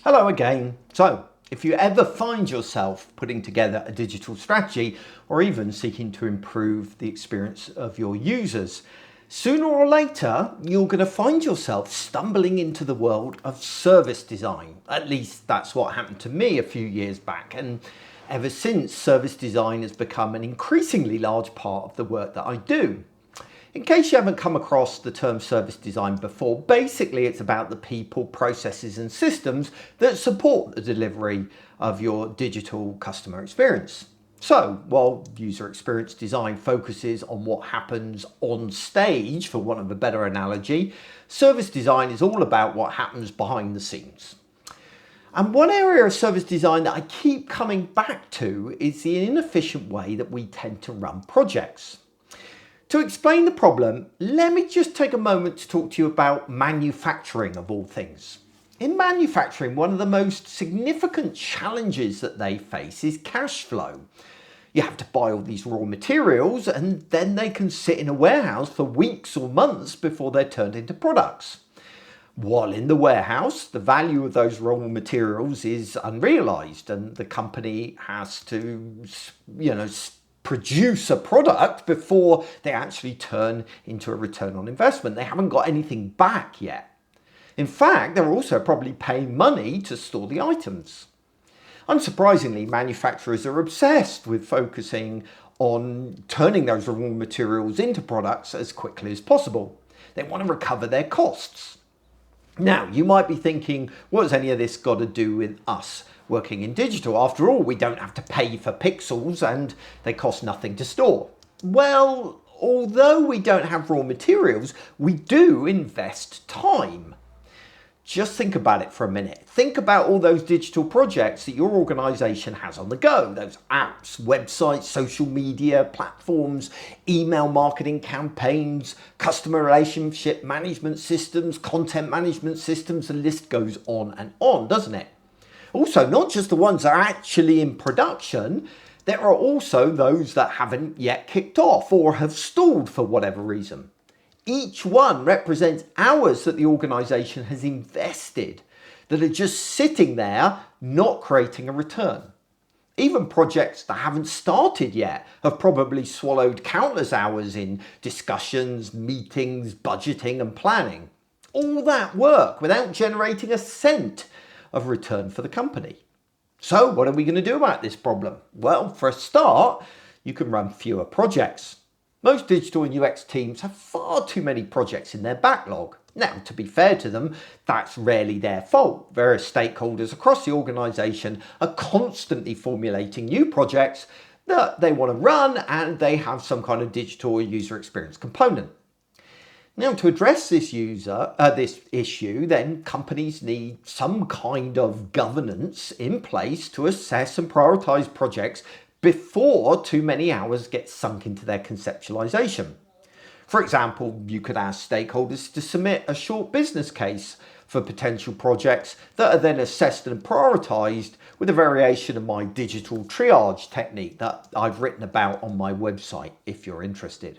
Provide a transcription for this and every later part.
Hello again. So, if you ever find yourself putting together a digital strategy or even seeking to improve the experience of your users, sooner or later you're going to find yourself stumbling into the world of service design. At least that's what happened to me a few years back, and ever since, service design has become an increasingly large part of the work that I do. In case you haven't come across the term service design before, basically it's about the people, processes and systems that support the delivery of your digital customer experience. So, while user experience design focuses on what happens on stage, for want of a better analogy, service design is all about what happens behind the scenes. And one area of service design that I keep coming back to is the inefficient way that we tend to run projects. To explain the problem, let me just take a moment to talk to you about manufacturing of all things. In manufacturing, one of the most significant challenges that they face is cash flow. You have to buy all these raw materials and then they can sit in a warehouse for weeks or months before they're turned into products. While in the warehouse, the value of those raw materials is unrealized and the company has to, produce a product before they actually turn into a return on investment. They haven't got anything back yet. In fact, they're also probably paying money to store the items. Unsurprisingly, manufacturers are obsessed with focusing on turning those raw materials into products as quickly as possible. They want to recover their costs. Now, you might be thinking, what has any of this got to do with us working in digital? After all, we don't have to pay for pixels and they cost nothing to store. Well, although we don't have raw materials, we do invest time. Just think about it for a minute. Think about all those digital projects that your organization has on the go. Those apps, websites, social media platforms, email marketing campaigns, customer relationship management systems, content management systems, the list goes on, doesn't it? Also, not just the ones that are actually in production, there are also those that haven't yet kicked off or have stalled for whatever reason. Each one represents hours that the organization has invested that are just sitting there, not creating a return. Even projects that haven't started yet have probably swallowed countless hours in discussions, meetings, budgeting and planning. All that work without generating a cent of return for the company. So what are we going to do about this problem? Well, for a start, you can run fewer projects. Most digital and UX teams have far too many projects in their backlog. Now, to be fair to them, that's rarely their fault. Various stakeholders across the organisation are constantly formulating new projects that they want to run and they have some kind of digital or user experience component. Now, to address this issue, then companies need some kind of governance in place to assess and prioritise projects before too many hours get sunk into their conceptualization. For example, you could ask stakeholders to submit a short business case for potential projects that are then assessed and prioritized with a variation of my digital triage technique that I've written about on my website if you're interested.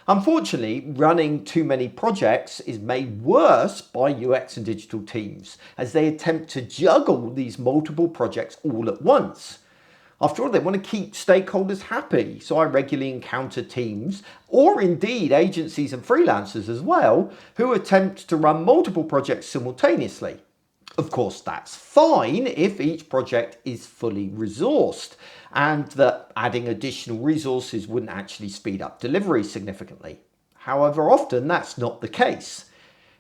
Unfortunately, running too many projects is made worse by UX and digital teams as they attempt to juggle these multiple projects all at once. After all, they want to keep stakeholders happy, so I regularly encounter teams, or indeed agencies and freelancers as well, who attempt to run multiple projects simultaneously. Of course, that's fine if each project is fully resourced, and that adding additional resources wouldn't actually speed up delivery significantly. However, often that's not the case.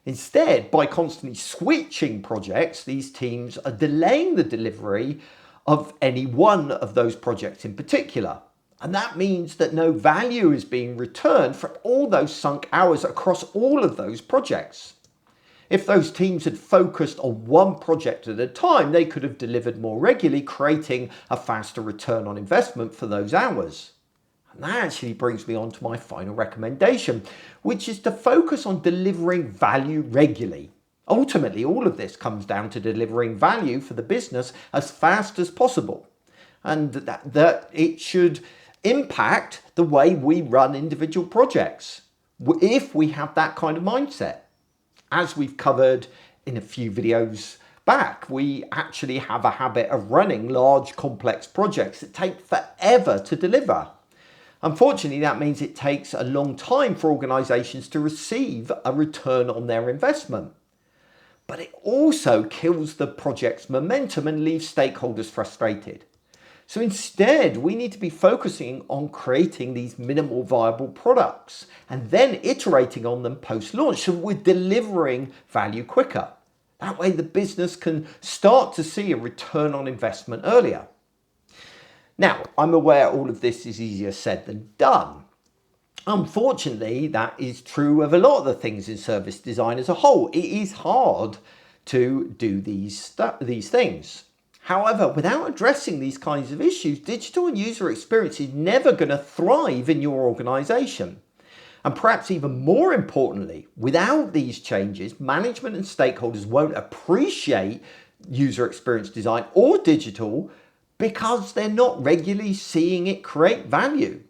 Instead, by constantly switching projects, these teams are delaying the delivery of any one of those projects in particular. And that means that no value is being returned for all those sunk hours across all of those projects. If those teams had focused on one project at a time, they could have delivered more regularly, creating a faster return on investment for those hours. And that actually brings me on to my final recommendation, which is to focus on delivering value regularly. Ultimately, all of this comes down to delivering value for the business as fast as possible, and that it should impact the way we run individual projects if we have that kind of mindset. As we've covered in a few videos back. We actually have a habit of running large, complex projects that take forever to deliver. Unfortunately, that means it takes a long time for organisations to receive a return on their investment. But it also kills the project's momentum and leaves stakeholders frustrated. So instead, we need to be focusing on creating these minimal viable products and then iterating on them post-launch so we're delivering value quicker. That way the business can start to see a return on investment earlier. Now, I'm aware all of this is easier said than done. Unfortunately, that is true of a lot of the things in service design as a whole. It is hard to do these things. However, without addressing these kinds of issues, digital and user experience is never going to thrive in your organization. And perhaps even more importantly, without these changes, management and stakeholders won't appreciate user experience design or digital because they're not regularly seeing it create value.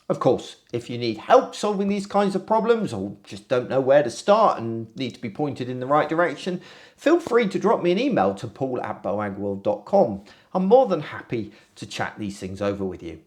Of course, if you need help solving these kinds of problems or just don't know where to start and need to be pointed in the right direction, feel free to drop me an email to paul@boagworld.com. I'm more than happy to chat these things over with you.